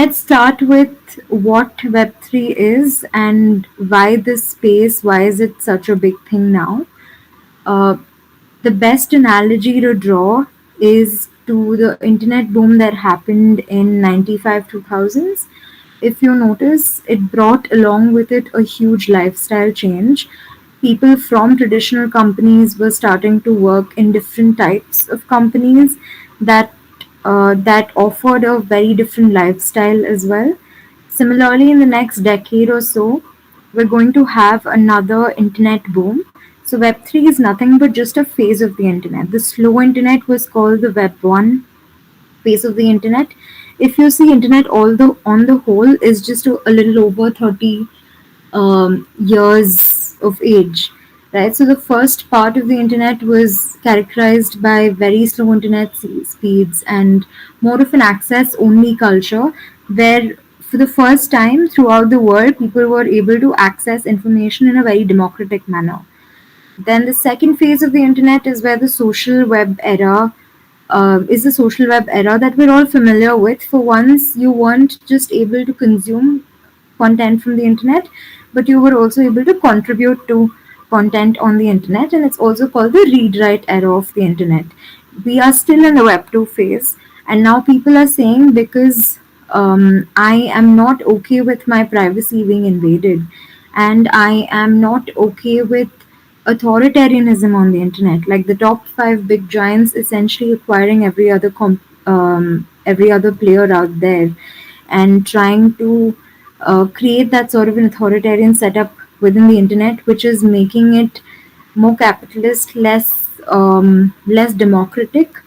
Let's start with what Web3 is and why this space, why is it such a big thing now? Uh, the best analogy to draw is to the internet boom that happened in 95 2000s. If you notice, it brought along with it a huge lifestyle change. People from traditional companies were starting to work in different types of companies that that offered a very different lifestyle as well. Similarly, in the next decade or so, we're going to have another internet boom. So Web3 is nothing but just a phase of the internet. The slow internet was called the Web1 phase of the internet. If you see internet all the on the whole is just a little over 30 years of age, right? So the first part of the internet was characterized by very slow internet speeds and more of an access only culture where for the first time throughout the world people were able to access information in a very democratic manner. Then the second phase of the internet is where the social web era is the social web era that we're all familiar with. For once, you weren't just able to consume content from the internet, but you were also able to contribute to content on the internet, and it's also called the read write era of the internet. We are still in the Web2 phase, and now people are saying because I am not okay with my privacy being invaded, and I am not okay with authoritarianism on the internet, like the top five big giants essentially acquiring every other player out there and trying to create that sort of an authoritarian setup within the internet, which is making it more capitalist, less democratic.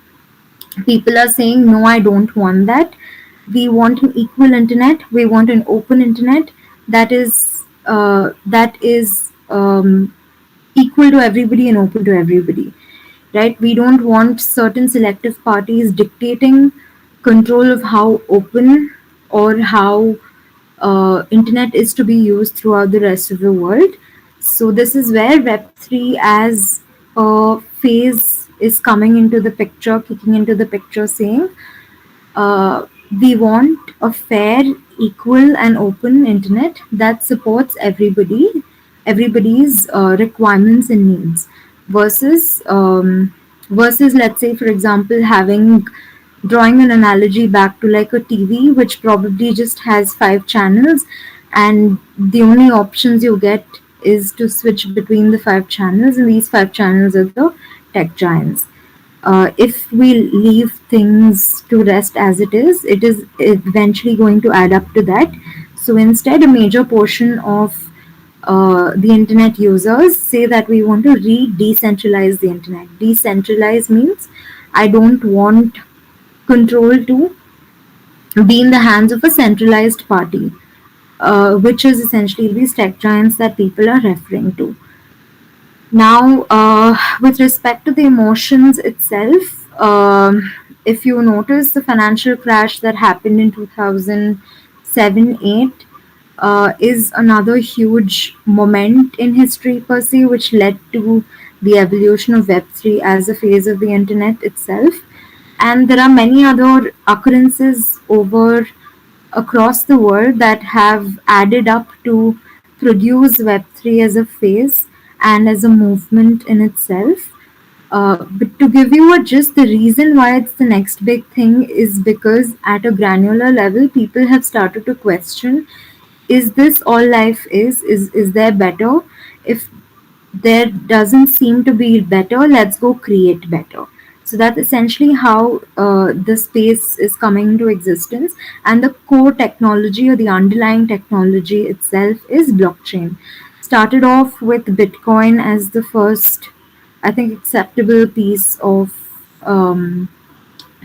People are saying, no, I don't want that. We want an equal internet. We want an open internet that is equal to everybody and open to everybody, right? We don't want certain selective parties dictating control of how open or how internet is to be used throughout the rest of the world. So this is where Web3 as a phase is coming into the picture, kicking into the picture, saying uh, we want a fair, equal, and open internet that supports everybody's requirements and needs, versus let's say, for example, having drawing an analogy back to like a TV, which probably just has five channels, and the only options you get is to switch between the five channels, and these five channels are the tech giants. If we leave things to rest as it is eventually going to add up to that. So instead, a major portion of the internet users say that we want to decentralize the internet. Decentralize means I don't want control to be in the hands of a centralized party, which is essentially these tech giants that people are referring to. Now, with respect to the emotions itself, if you notice the financial crash that happened in 2007 8 is another huge moment in history per se, which led to the evolution of Web3 as a phase of the internet itself. And there are many other occurrences over across the world that have added up to produce Web3 as a phase and as a movement in itself. But to give you a gist, the reason why it's the next big thing is because at a granular level, people have started to question, is this all life is? Is there better? If there doesn't seem to be better, let's go create better. So that's essentially how the space is coming into existence, and the core technology or the underlying technology itself is blockchain. Started off with Bitcoin as the first, I think, acceptable piece of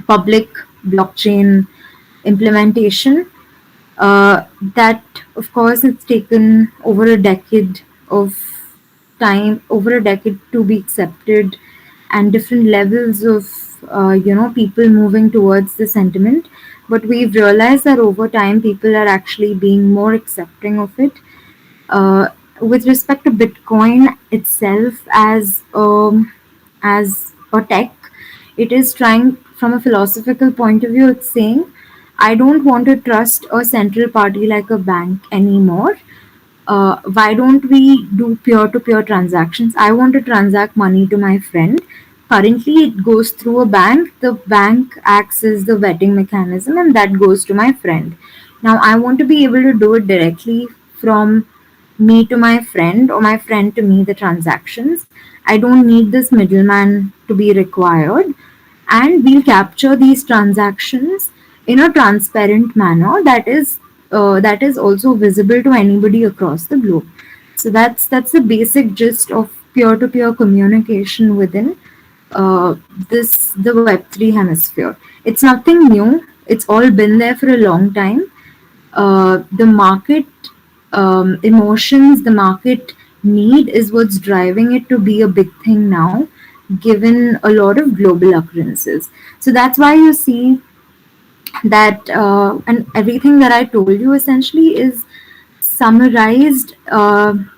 public blockchain implementation. That, of course, it's taken over a decade of over a decade to be accepted, and different levels of people moving towards the sentiment. But we've realized that over time, people are actually being more accepting of it. Uh, with respect to Bitcoin itself as a tech, it is trying from a philosophical point of view. It's saying I don't want to trust a central party like a bank anymore. Why don't we do peer to peer transactions? I want to transact money to my friend. Currently, it goes through a bank. The bank acts as the vetting mechanism, and that goes to my friend. Now, I want to be able to do it directly from me to my friend or my friend to me, the transactions. I don't need this middleman to be required, and we'll capture these transactions in a transparent manner that is also visible to anybody across the globe. So that's the basic gist of peer-to-peer communication within this the Web3 hemisphere. It's nothing new. It's all been there for a long time. The market emotions, the market need is what's driving it to be a big thing now, given a lot of global occurrences. So that's why you see that, and everything that I told you essentially is summarized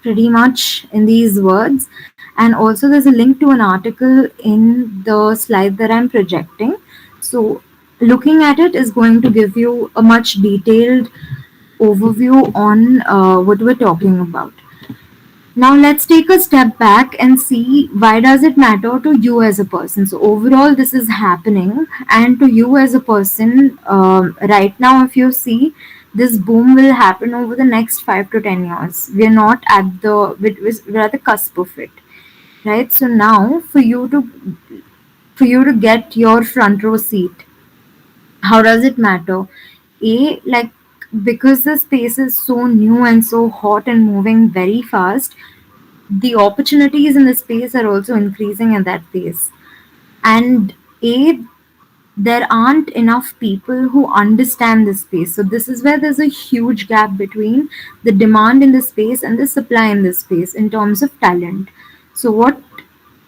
pretty much in these words. And also, there's a link to an article in the slide that I'm projecting. So, looking at it is going to give you a much detailed overview on what we're talking about. Now let's take a step back and see why does it matter to you as a person. So overall, this is happening, and to you as a person, right now, if you see, this boom will happen over the next 5 to 10 years. We're not at the we're at the cusp of it, right? So now, for you to get your front row seat, how does it matter? Like, because the space is so new and so hot and moving very fast, the opportunities in the space are also increasing at that pace. And there aren't enough people who understand the space. So this is where there's a huge gap between the demand in the space and the supply in the space in terms of talent. So what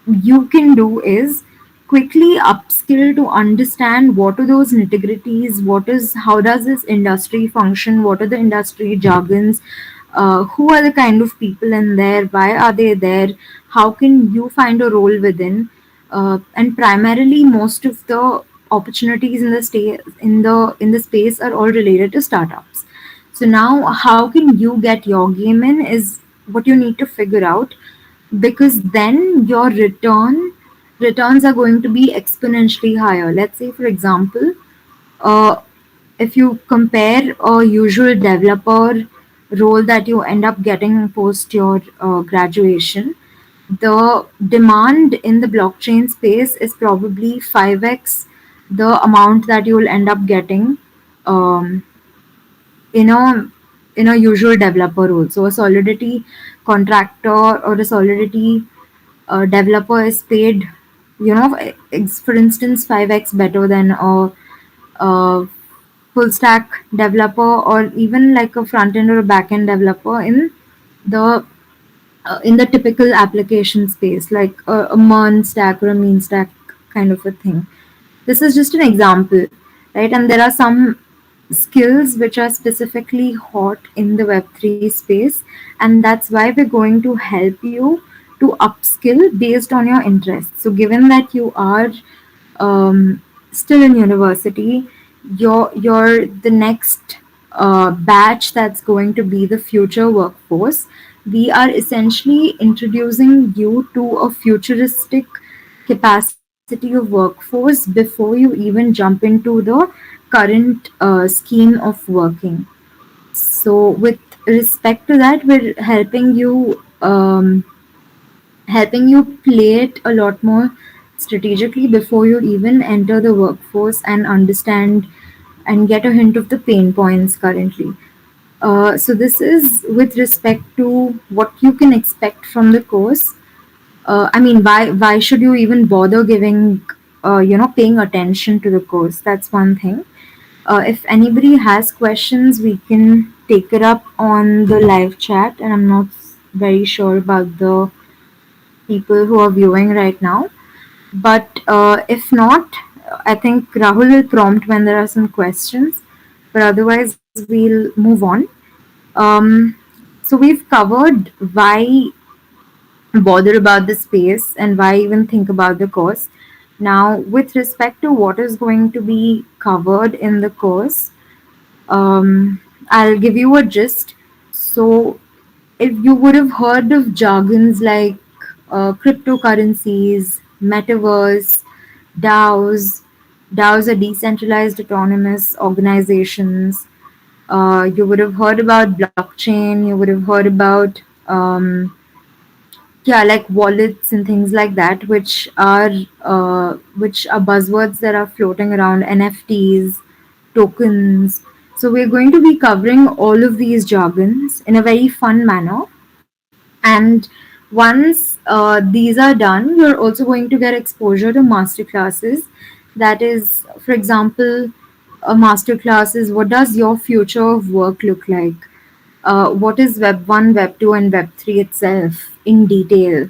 you can do is quickly upskill to understand what are those nitty-gritties, how does this industry function, what are the industry jargons, who are the kind of people in there, why are they there, how can you find a role within, and primarily most of the opportunities in the space are all related to startups. So now how can you get your game in is what you need to figure out, because then your returns are going to be exponentially higher. Let's say, for example, uh, if you compare a usual developer role that you end up getting post your graduation, the demand in the blockchain space is probably 5x the amount that you will end up getting um, in a usual developer role. So a Solidity contractor or a Solidity developer is paid, for instance, 5x better than a full stack developer, or even like a front end or a back end developer the in the typical application space, like a MERN stack or a mean stack kind of a thing. This is just an example, right? And there are some skills which are specifically hot in the Web3 space, and that's why we're going to help you to upskill based on your interests. So, given that you are still in university, you're the next batch that's going to be the future workforce. We are essentially introducing you to a futuristic capacity of workforce before you even jump into the current scheme of working. So, with respect to that, we're helping you play it a lot more strategically before you even enter the workforce and understand and get a hint of the pain points currently. So this is with respect to what you can expect from the course. I mean, why should you even bother giving, paying attention to the course? That's one thing. If anybody has questions, we can take it up on the live chat, and I'm not very sure about the people who are viewing right now. But if not, I think Rahul will prompt when there are some questions. But otherwise, we'll move on. Um, so we've covered why bother about the space and why even think about the course. Now, with respect to what is going to be covered in the course, I'll give you a gist. So, if you would have heard of jargons like cryptocurrencies, Metaverse, DAOs. DAOs are decentralized autonomous organizations. You would have heard about blockchain. You would have heard about yeah, like wallets and things like that, which are buzzwords that are floating around. NFTs, tokens. So we're going to be covering all of these jargons in a very fun manner. And once these are done, you're also going to get exposure to master classes. That is, for example, a master class is what does your future of work look like? What is Web 1, Web 2, and Web 3 itself in detail,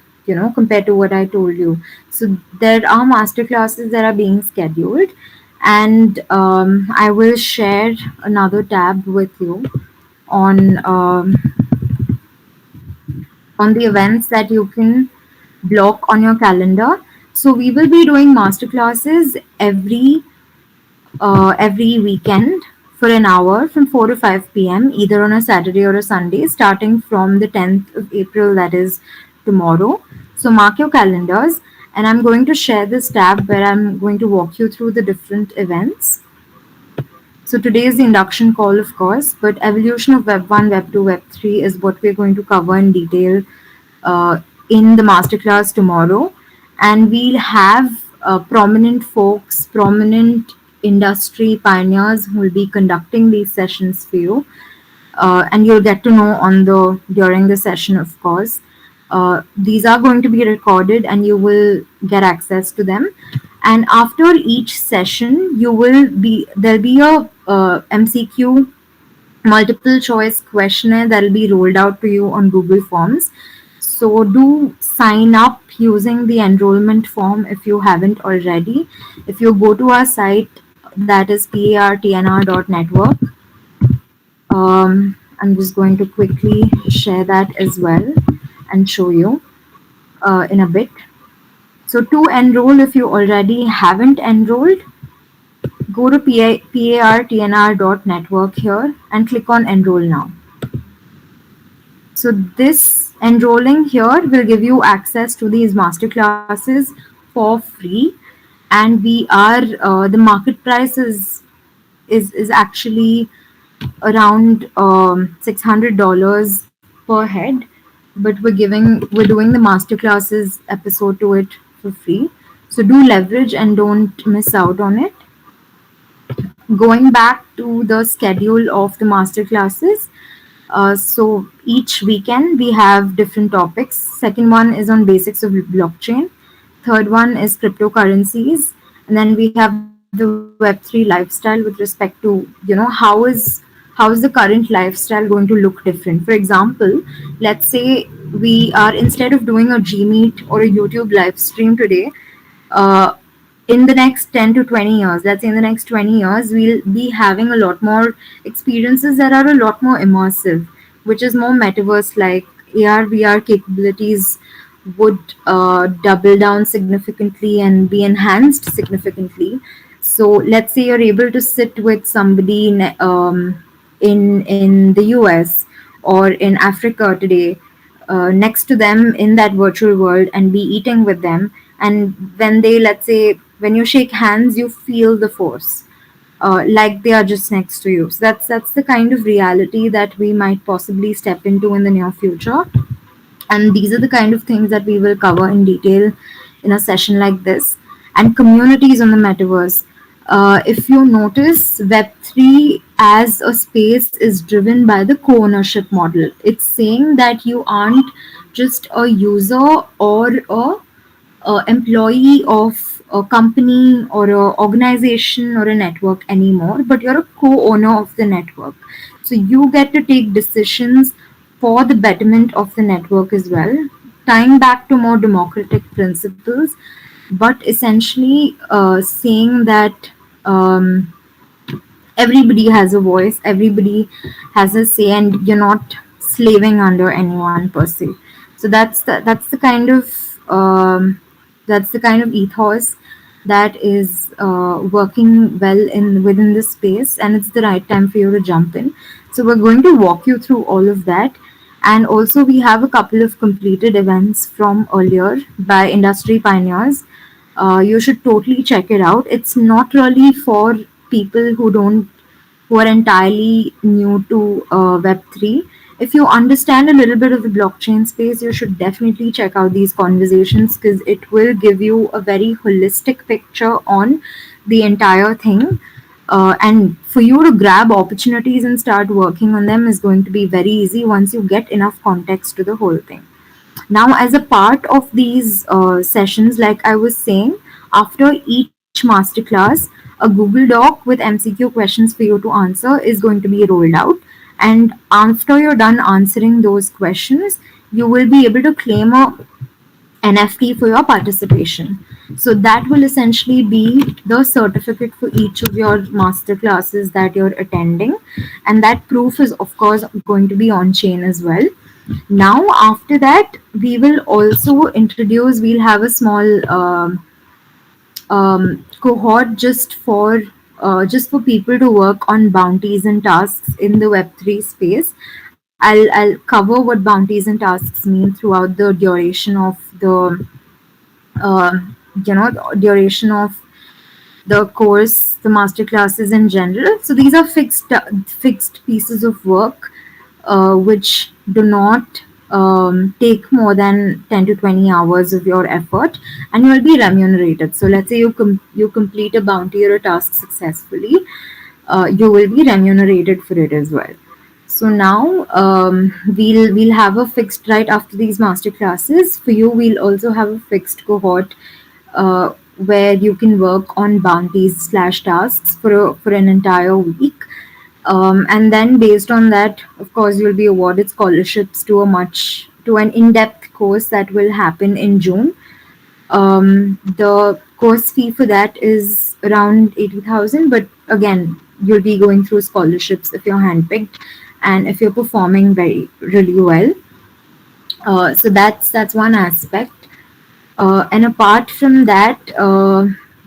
compared to what I told you. So there are master classes that are being scheduled, and I will share another tab with you on on the events that you can block on your calendar. So we will be doing master classes every weekend for an hour from 4 to 5 p.m., either on a Saturday or a Sunday, starting from the 10th of April, that is tomorrow. So mark your calendars, and I'm going to share this tab where I'm going to walk you through the different events. So today is the induction call, of course, but evolution of Web 1, Web 2, Web 3 is what we're going to cover in detail uh, in the masterclass tomorrow. And we'll have prominent folks, prominent industry pioneers who will be conducting these sessions for you. And you'll get to know on the during the session, of course. These are going to be recorded, and you will get access to them. And after each session, there'll be a MCQ, multiple choice questionnaire, that'll be rolled out to you on Google Forms. So do sign up using the enrollment form if you haven't already. If you go to our site, that is partnr.network. I'm just going to quickly share that as well and show you in a bit. So to enroll, if you already haven't enrolled, go to partnr.network here and click on enroll now. So this enrolling here will give you access to these master classes for free, and we are the market price is actually around $600 per head, but we're doing the master classes episode to it for free. So do leverage and don't miss out on it. Going back to the schedule of the master classes, so each weekend we have different topics. Second one is on basics of blockchain. Third one is cryptocurrencies, and then we have the Web3 lifestyle with respect to how is the current lifestyle going to look different. For example, let's say we are, instead of doing a Gmeet or a YouTube live stream today, uh, in the next 10 to 20 years, let's say in the next 20 years, we'll be having a lot more experiences that are a lot more immersive, which is more metaverse like. AR, VR capabilities would double down significantly and be enhanced significantly. So let's say you're able to sit with somebody in the US or in Africa today, next to them in that virtual world, and be eating with them. And when they, let's say, when you shake hands, you feel the force, like they are just next to you. So that's the kind of reality that we might possibly step into in the near future. And these are the kind of things that we will cover in detail in a session like this. And communities on the metaverse. If you notice, Web3 as a space is driven by the co-ownership model. It's saying that you aren't just a user or a employee of a company or a organization or a network anymore, but you're a co-owner of the network. So you get to take decisions for the betterment of the network as well, tying back to more democratic principles, but essentially saying that everybody has a voice, everybody has a say, and you're not slaving under anyone per se. So that's the kind of ethos. that is working well in within this space, and it's the right time for you to jump in. So we're going to walk you through all of that. And also we have a couple of completed events from earlier by industry pioneers. You should totally check it out. It's not really for people who are entirely new to Web3. If you understand a little bit of the blockchain space, you should definitely check out these conversations because it will give you a very holistic picture on the entire thing. And for you to grab opportunities and start working on them is going to be very easy once you get enough context to the whole thing. Now, as a part of these sessions, like I was saying, after each masterclass, a Google Doc with MCQ questions for you to answer is going to be rolled out. And after you're done answering those questions, you will be able to claim a NFT for your participation. So that will essentially be the certificate for each of your master classes that you're attending. And that proof is, of course, going to be on chain as well. Now, after that, we will also introduce, we'll have a small cohort just for people to work on bounties and tasks in the Web3 space. I'll cover what bounties and tasks mean throughout the duration of uh, the duration of the course, the master classes in general. So these are fixed pieces of work which do not take more than 10 to 20 hours of your effort, and you will be remunerated. So let's say you complete a bounty or a task successfully, you will be remunerated for it as well. So now we'll have a fixed, right after these master classes for you. We'll also have a fixed cohort where you can work on bounties slash tasks for an entire week. And then based on that, of course, you'll be awarded scholarships to an in-depth course that will happen in June. The course fee for that is around 80,000, but again, you'll be going through scholarships if you're handpicked and if you're performing very really well. So that's one aspect. And apart from that,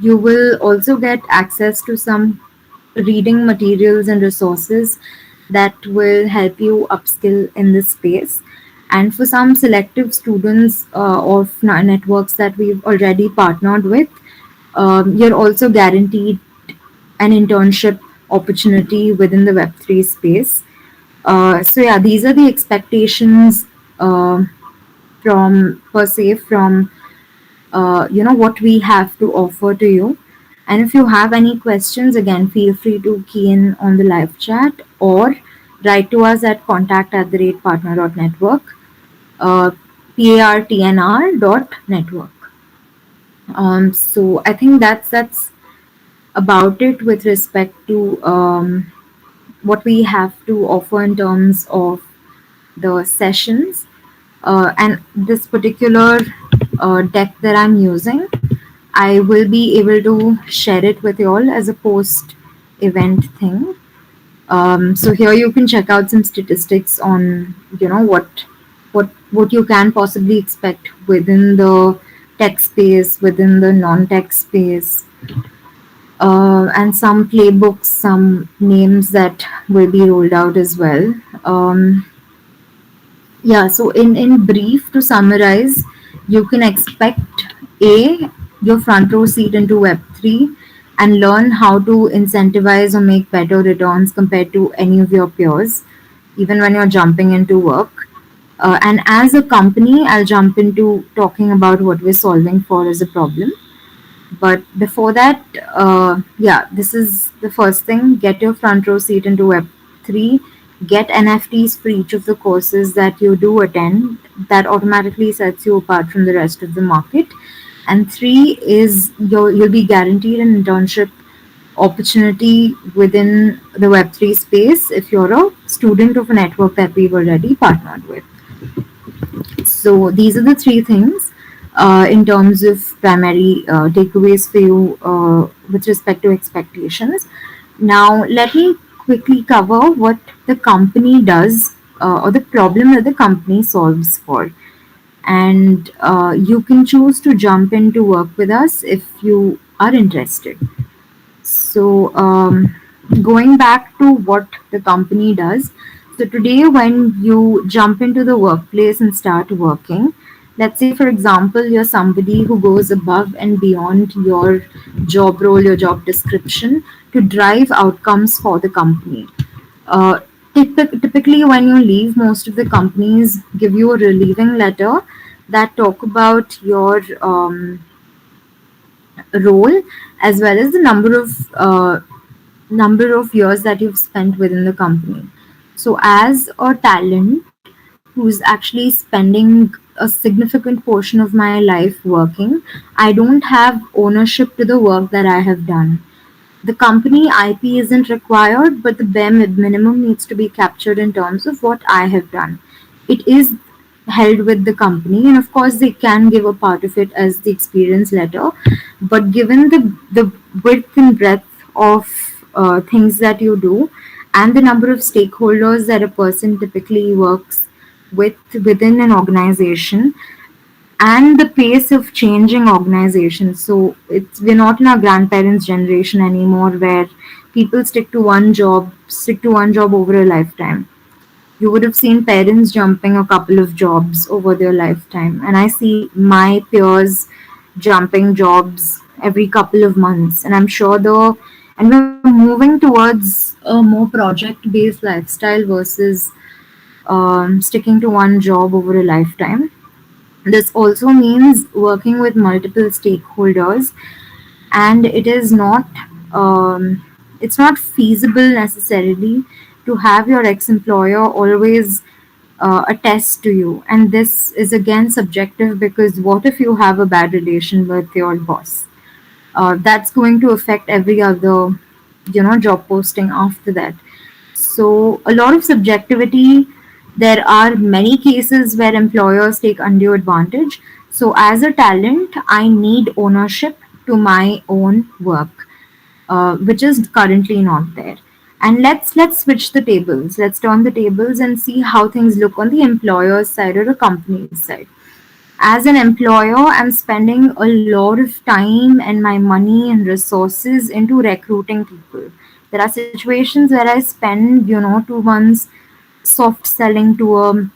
you will also get access to some reading materials and resources that will help you upskill in this space. And for some selective students of networks that we've already partnered with, you're also guaranteed an internship opportunity within the Web3 space. So yeah, these are the expectations from per se from what we have to offer to you. And if you have any questions, again, feel free to key in on the live chat or write to us at contact@partnr.network, partnr.network. So I think that's about it with respect to what we have to offer in terms of the sessions. And this particular deck that I'm using, I will be able to share it with you all as a post event thing. So here you can check out some statistics on what you can possibly expect within the tech space, within the non-tech space, and some playbooks, some names that will be rolled out as well. Yeah, so in brief, to summarize, you can expect your front row seat into Web3 and learn how to incentivize or make better returns compared to any of your peers, even when you're jumping into work. And as a company, I'll jump into talking about what we're solving for as a problem. But before that, yeah, this is the first thing. Get your front row seat into Web3. Get NFTs for each of the courses that you do attend. That automatically sets you apart from the rest of the market. And three is you'll be guaranteed an internship opportunity within the Web3 space if you're a student of a network that we've already partnered with. So these are the three things in terms of primary takeaways for you with respect to expectations. Now, let me quickly cover what the company does or the problem that the company solves for. And you can choose to jump in to work with us if you are interested. So, going back to what the company does. So, today, when you jump into the workplace and start working, let's say, for example, you're somebody who goes above and beyond your job role, your job description to drive outcomes for the company. Uh, Typically, when you leave, most of the companies give you a relieving letter that talk about your role as well as the number of years that you've spent within the company. So, as a talent who's actually spending a significant portion of my life working, I don't have ownership to the work that I have done. The company IP isn't required, but the bare minimum needs to be captured in terms of what I have done. It is held with the company, and of course, they can give a part of it as the experience letter. But given the width and breadth of things that you do, and the number of stakeholders that a person typically works with within an organization, and the pace of changing organizations. So it's we're not in our grandparents' generation anymore where people stick to one job over a lifetime. You would have seen parents jumping a couple of jobs over their lifetime. And I see my peers jumping jobs every couple of months. And I'm sure and we're moving towards a more project based lifestyle versus sticking to one job over a lifetime. This also means working with multiple stakeholders, and it's not feasible necessarily to have your ex-employer always attest to you. And this is again subjective because what if you have a bad relation with your boss? That's going to affect every other job posting after that. So a lot of subjectivity. There are many cases where employers take undue advantage. So as a talent, I need ownership to my own work, which is currently not there. And let's switch the tables. Let's turn the tables and see how things look on the employer's side or the company's side. As an employer, I'm spending a lot of time and my money and resources into recruiting people. There are situations where I spend 2 months soft selling to a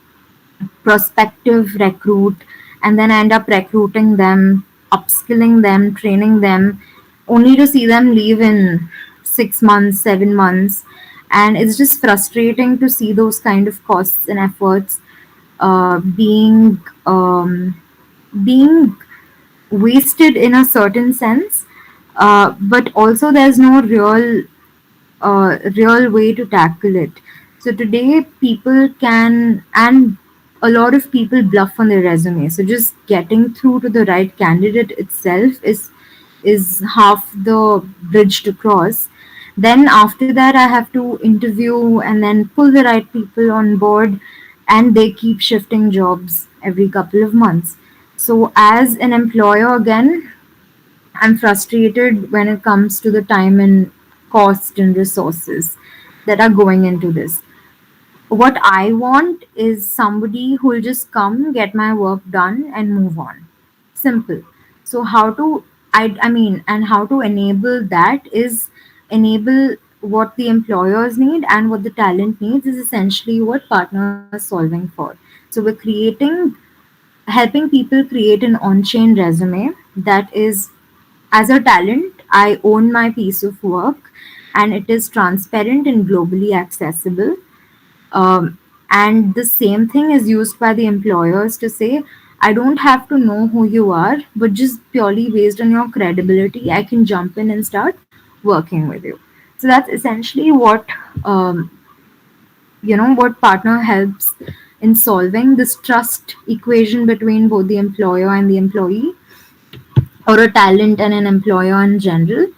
prospective recruit, and then I end up recruiting them, upskilling them, training them, only to see them leave in 6 months, 7 months. And it's just frustrating to see those kind of costs and efforts being wasted in a certain sense. But also, there's no real way to tackle it. So today, people can, and a lot of people bluff on their resume. So just getting through to the right candidate itself is half the bridge to cross. Then after that, I have to interview and then pull the right people on board, and they keep shifting jobs every couple of months. So as an employer, again, I'm frustrated when it comes to the time and cost and resources that are going into this. What I want is somebody who will just come, get my work done, and move on. Simple. So and how to enable that is enable what the employers need and what the talent needs is essentially what Partner is solving for. So we're helping people create an on-chain resume that is, as a talent, I own my piece of work and it is transparent and globally accessible. And the same thing is used by the employers to say, I don't have to know who you are, but just purely based on your credibility, I can jump in and start working with you. So that's essentially um, what Partner helps in solving this trust equation between both the employer and the employee, or a talent and an employer in general.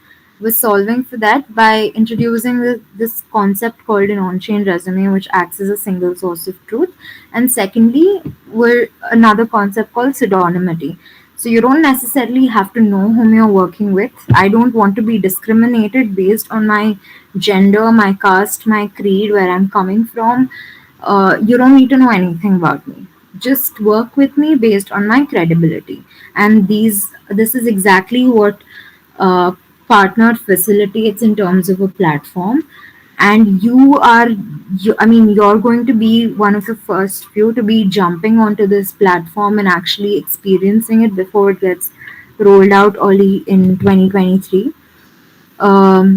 We're solving for that by introducing this concept called an on-chain resume, which acts as a single source of truth. And secondly, we're another concept called pseudonymity. So you don't necessarily have to know whom you're working with. I don't want to be discriminated based on my gender, my caste, my creed, where I'm coming from. You don't need to know anything about me. Just work with me based on my credibility. And this is exactly what uh, Partner facilitates in terms of a platform, and you're going to be one of the first few to be jumping onto this platform and actually experiencing it before it gets rolled out early in 2023.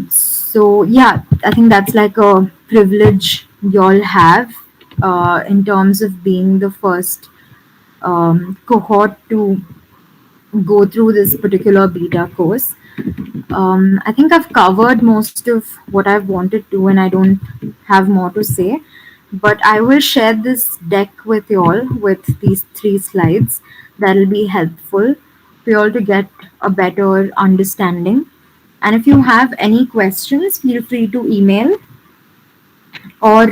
So yeah, I think that's like a privilege y'all have in terms of being the first cohort to go through this particular beta course. I think I've covered most of what I've wanted to, and I don't have more to say. But I will share this deck with you all with these three slides. That'll be helpful for you all to get a better understanding. And if you have any questions, feel free to email, or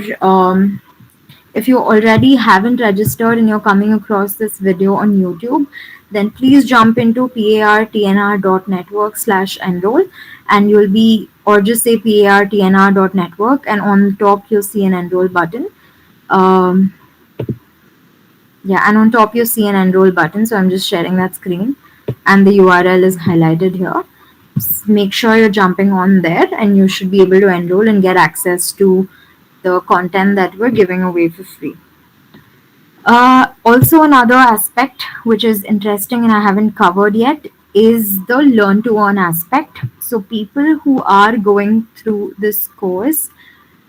if you already haven't registered and you're coming across this video on YouTube, then please jump into partnr.network/enroll, and you'll be, or just say partnr.network, and on the top you'll see an enroll button. Um, yeah, and on top you see an enroll button. So I'm just sharing that screen, and the URL is highlighted here. Make sure you're jumping on there, and you should be able to enroll and get access to the content that we're giving away for free. Also, another aspect which is interesting and I haven't covered yet is the learn to earn aspect. So, people who are going through this course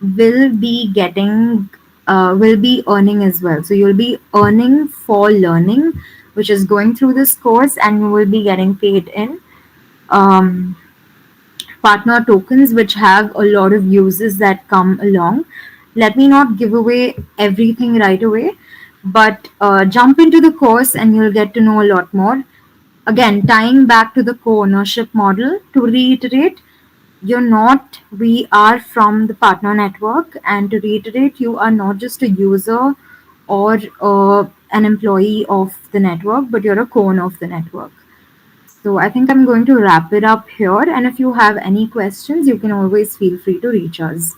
will be will be earning as well. So, you'll be earning for learning, which is going through this course, and you will be getting paid in um, partner tokens, which have a lot of uses that come along. Let me not give away everything right away, but jump into the course and you'll get to know a lot more. Again, tying back to the co-ownership model, to reiterate, we are from the partner network, and to reiterate, you are not just a user or an employee of the network, but you're a co-owner of the network. So I think I'm going to wrap it up here. And if you have any questions, you can always feel free to reach us.